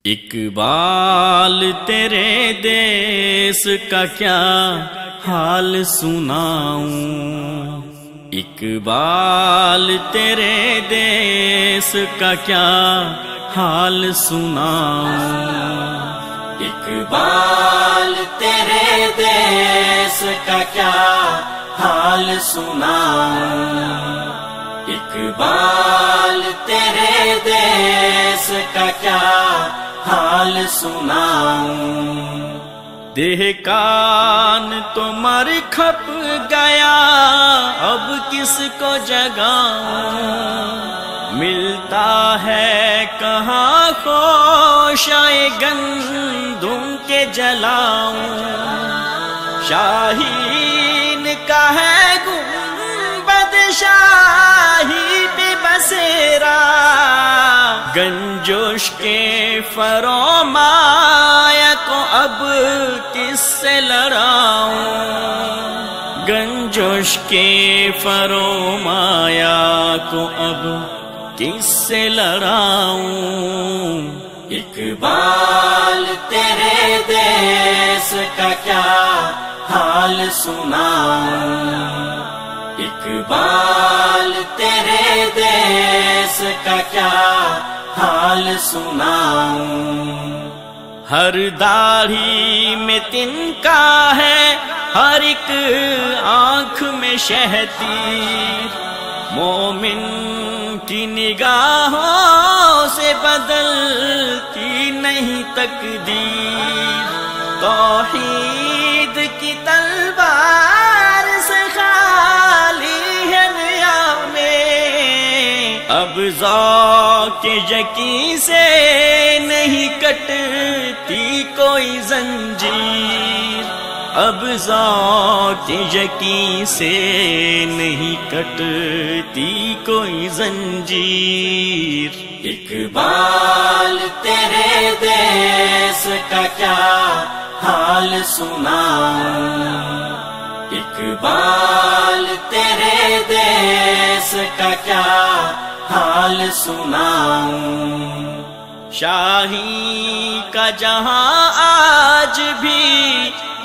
اقبال تیرے دیس کا کیا حال سناؤں، اقبال تیرے دیس کا کیا حال سناؤں، اقبال تیرے دیس کا کیا حال سناؤں، اقبال تیرے دیس کا کیا حال سناؤں۔ دہقان تو مر کھپ گیا، اب کس کو جگاؤں، ملتا ہے کہاں خوشائے گندم کے جلاؤں، شاہین کا ہے گنبد شاہی پہ بسیرا، گنجوش کے فرمایا کو اب کس سے لڑاؤں، گنجوش کے فرمایا کو اب کس سے لڑاؤں، اقبال تیرے دیس کا کیا حال سناؤں، اقبال تیرے دیس کا کیا حال سناؤں۔ ہر داڑھی میں تنکا ہے، ہر ایک آنکھ میں شہتیر، مومن کی نگاہوں سے بدلتی نہیں تقدیر، توحید کی تلوار سے خالی ہے نیامیں، اب ذوق یقین سے نہیں کٹتی کوئی زنجیر، اب ذوق یقین سے نہیں کٹتی کوئی زنجیر، اقبال تیرے دیس کا کیا حال سناؤں، اقبال تیرے دیس کا کیا حال سناؤں۔ شاہی کا جہاں آج بھی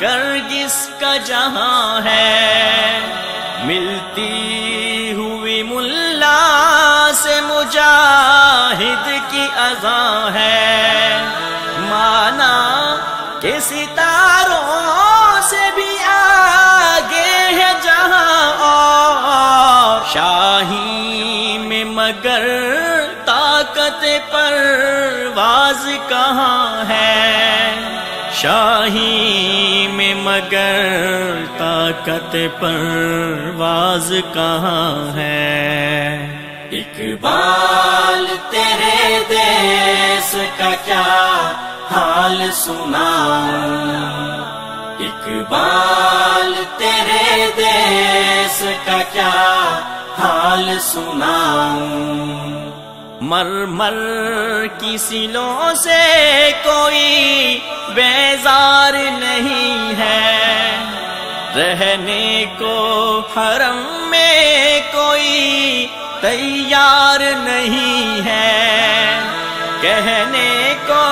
گرگس کا جہاں ہے، ملتی ہوئی ملا سے مجاہد کی اذاں ہے، مانا کہ ستاروں سے بھی آگے ہے جہاں، اور شاہی میں مگر طاقت پرواز کہاں ہے، شاہی میں مگر طاقت پرواز کہاں ہے، اقبال تیرے دیس کا کیا حال سناؤں، اقبال تیرے دیس کا کیا حال سناؤں۔ مر مر کی سلوں سے کوئی بیزار نہیں ہے، رہنے کو حرم میں کوئی تیار نہیں ہے، کہنے کو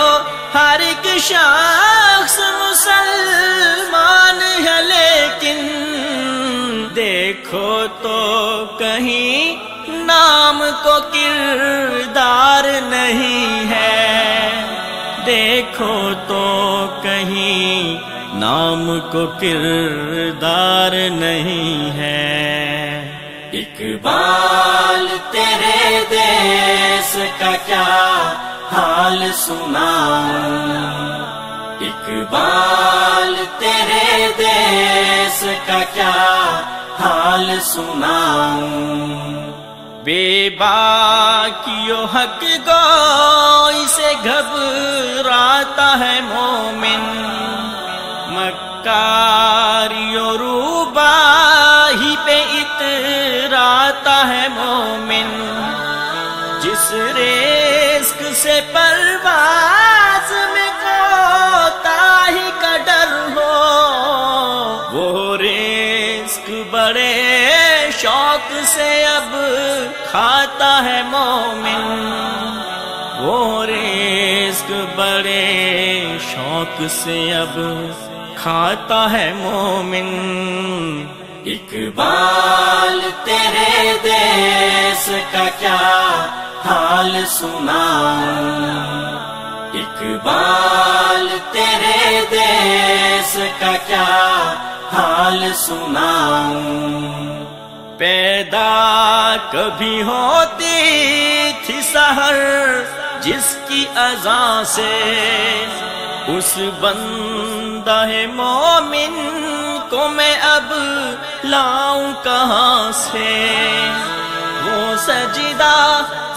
ہر ایک شخص مسلمان ہے، لیکن دیکھو تو کہیں نام کو کردار نہیں ہے، دیکھو تو کہیں نام کو کردار نہیں ہے، اقبال تیرے دیس کا کیا حال سناؤں، اقبال تیرے دیس کا کیا حال سناؤں۔ بے باکیو حق گوئی سے گھبراتا ہے مومن، مکاریو روباہی پہ اتراتا ہے مومن، جس رزق سے پرواز میں کوتاہی کا ڈر ہو، وہ رزق بڑے شوق سے اب کھاتا ہے مومن، وہ رزق رزق بڑے شوق سے اب کھاتا ہے مومن۔ اقبال تیرے دیس کا کیا حال سناؤں، اقبال تیرے دیس کا کیا حال سناؤں۔ پیدا کبھی ہوتی تھی سحر جس کی اذان سے، اس بندہ مومن کو میں اب لاؤں کہاں سے؟ وہ سجدہ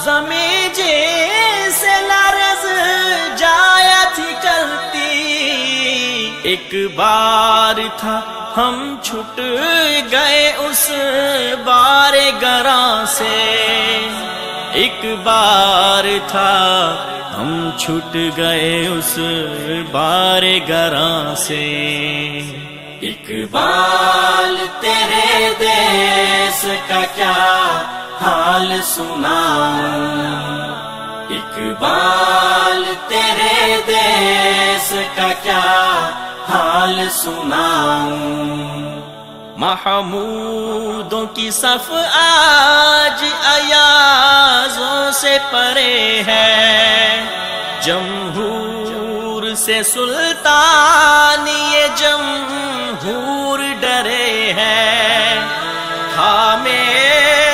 زمیں جیسے لرز جایا تھی کرتی، ایک بار تھا ہم چھٹ گئے اس بار گراں سے، ایک بار تھا ہم چھٹ گئے اس بار گراں سے۔ اقبال تیرے دیس کا کیا حال سناؤں، اقبال تیرے دیس کا کیا حال سناؤں۔ محمودوں کی صف آج ایازوں سے پرے ہے، جمہور سے سلطان یہ جمہور ڈرے ہیں، تھامے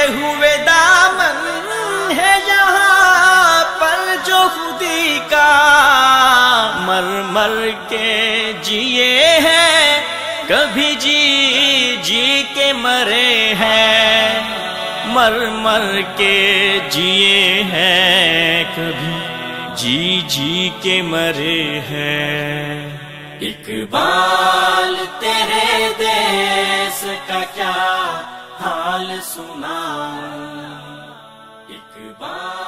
ہوئے دامن ہے یہاں پر جو خودی کا، مر مر کے جیے ہیں کبھی جی جی کے مرے ہیں، مر مر کے جیے ہیں کبھی جی جی کے مرے ہیں۔ اقبال تیرے دیس کا کیا حال سناؤں، اقبال